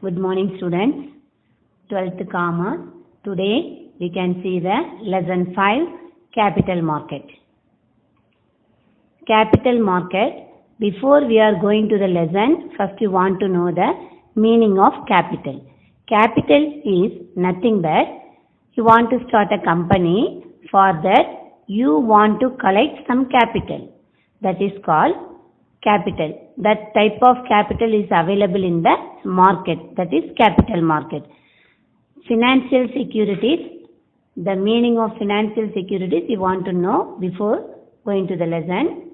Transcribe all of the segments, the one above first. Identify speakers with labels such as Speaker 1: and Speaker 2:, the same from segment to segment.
Speaker 1: Good morning, students. 12th Commerce. Today we can see the lesson 5, Capital Market. Capital Market. Before we are going to the lesson, first you want to know the meaning of capital. Capital is nothing but you want to start a company. For that you want to collect some capital. That is called capital. That type of capital is available in the market. That is capital market. Financial securities. The meaning of financial securities you want to know before going to the lesson.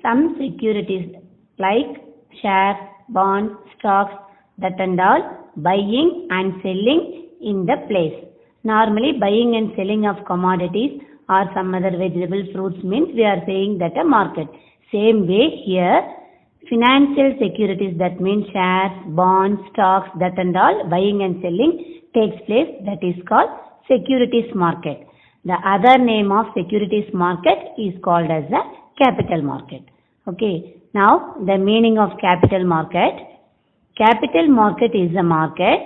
Speaker 1: Some securities like shares, bonds, stocks, that and all buying and selling in the place. Normally buying and selling of commodities or some other vegetable fruits means we are saying that a market. Same way here, financial securities, that means shares, bonds, stocks, that and all buying and selling takes place. That is called securities market. The other name of securities market is called as the capital market. Okay. Now the meaning of capital market. Capital market is a market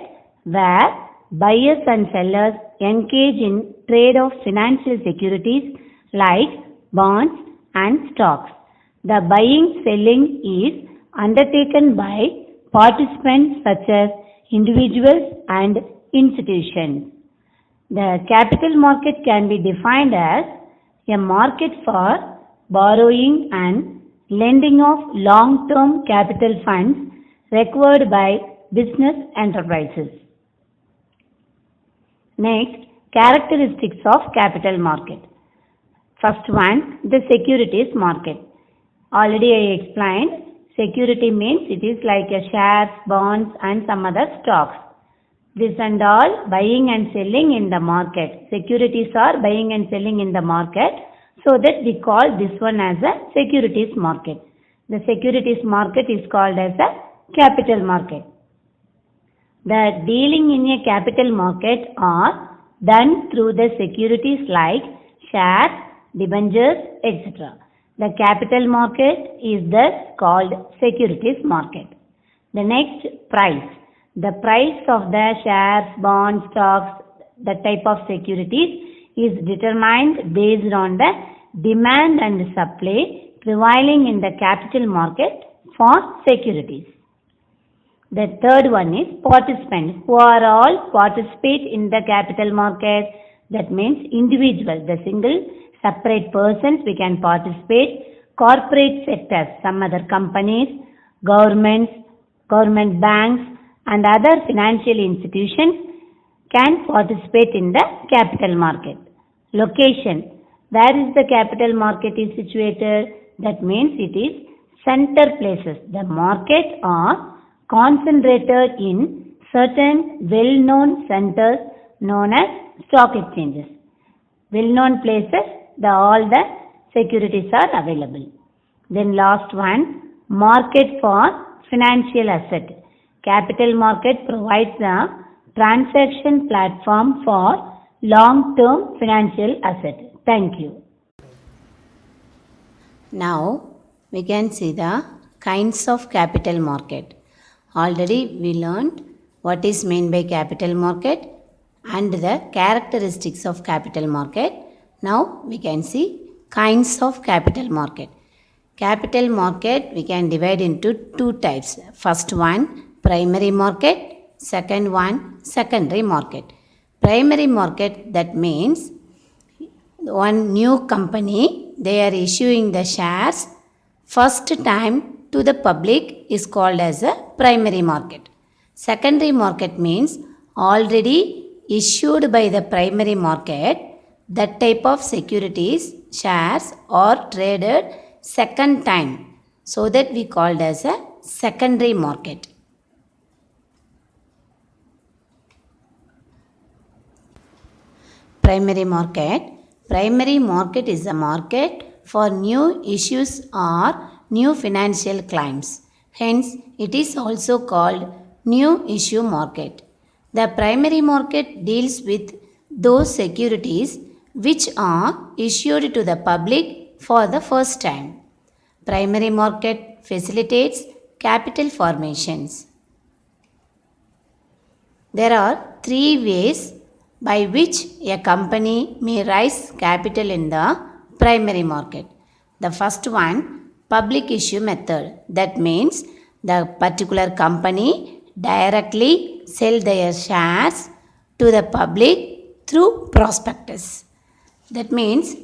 Speaker 1: where buyers and sellers engage in trade of financial securities like bonds and stocks. The buying selling is undertaken by participants such as individuals and institutions. The capital market can be defined as a market for borrowing and lending of long-term capital funds required by business enterprises. Next, characteristics of capital market. First one, the securities market. Already I explained, security means it is like a shares, bonds and some other stocks. This and all buying and selling in the market. Securities are buying and selling in the market. So that we call this one as a securities market. The securities market is called as a capital market. The dealing in a capital market are done through the securities like shares, debentures, etc. The capital market is thus called securities market. The next, price. The price of the shares, bonds, stocks, the type of securities is determined based on the demand and supply prevailing in the capital market for securities. The third one is participants, who are all participate in the capital market. That means individual, the single separate persons we can participate. Corporate sectors, some other companies, governments, government banks and other financial institutions can participate in the capital market. Location, where is the capital market is situated? That means it is center places. The market are concentrated in certain well-known centers known as stock exchanges. Well-known places, all the securities are available. Then last one, market for financial asset. Capital market provides a transaction platform for long-term financial asset. Thank you. Now we can see the kinds of capital market. Already we learned what is meant by capital market and the characteristics of capital market. Now we can see kinds of capital market. Capital market we can divide into two types. First one, primary market. Second one, secondary market. Primary market, that means one new company, they are issuing the shares first time to the public is called as a primary market. Secondary market means already issued by the primary market, that type of securities, shares are traded second time. So that we called as a secondary market. Primary market. Primary market is a market for new issues or new financial claims. Hence, it is also called new issue market. The primary market deals with those securities which are issued to the public for the first time. Primary market facilitates capital formations. There are three ways by which a company may raise capital in the primary market. The first one, public issue method. That means the particular company directly sell their shares to the public through prospectus. That means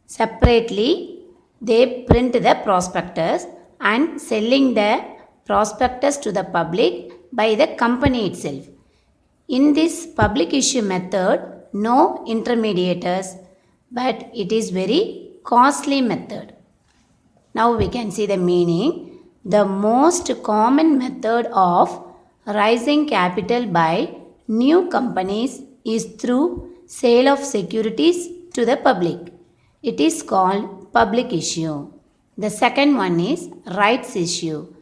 Speaker 1: separately they print the prospectus and selling the prospectus to the public by the company itself. In this public issue method, no intermediators, but it is very costly method. Now we can see the meaning. The most common method of raising capital by new companies is through sale of securities to the public. It is called public issue. The second one is rights issue.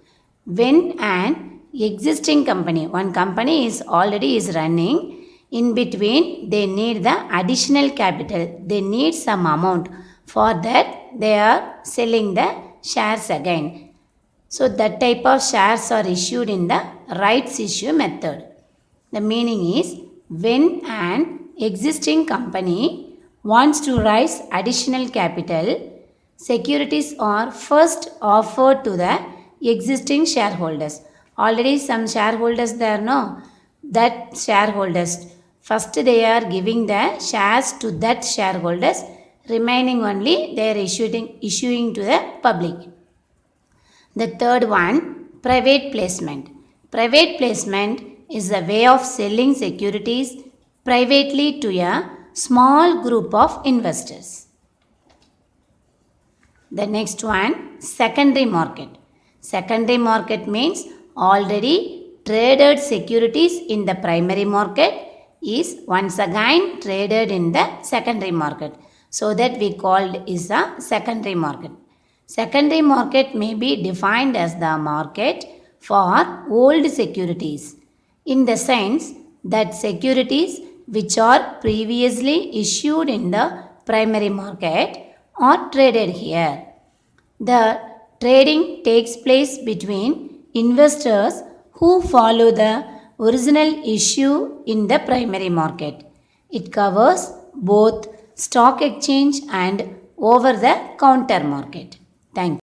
Speaker 1: When an existing company, one company is already is running, in between they need the additional capital, they need some amount, for that they are selling the shares again. So that type of shares are issued in the rights issue method. The meaning is, when an existing company wants to raise additional capital, securities are first offered to the existing shareholders. Already some shareholders there, no? That shareholders, first they are giving the shares to that shareholders, remaining only they are issuing to the public. The third one, private placement. Private placement is a way of selling securities privately to a small group of investors. The next one, secondary market. Secondary market means already traded securities in the primary market is once again traded in the secondary market. So that we called is the secondary market. Secondary market may be defined as the market for old securities, in the sense that securities which are previously issued in the primary market are traded here. The trading takes place between investors who follow the original issue in the primary market. It covers both stock exchange and over the counter market. Thank you.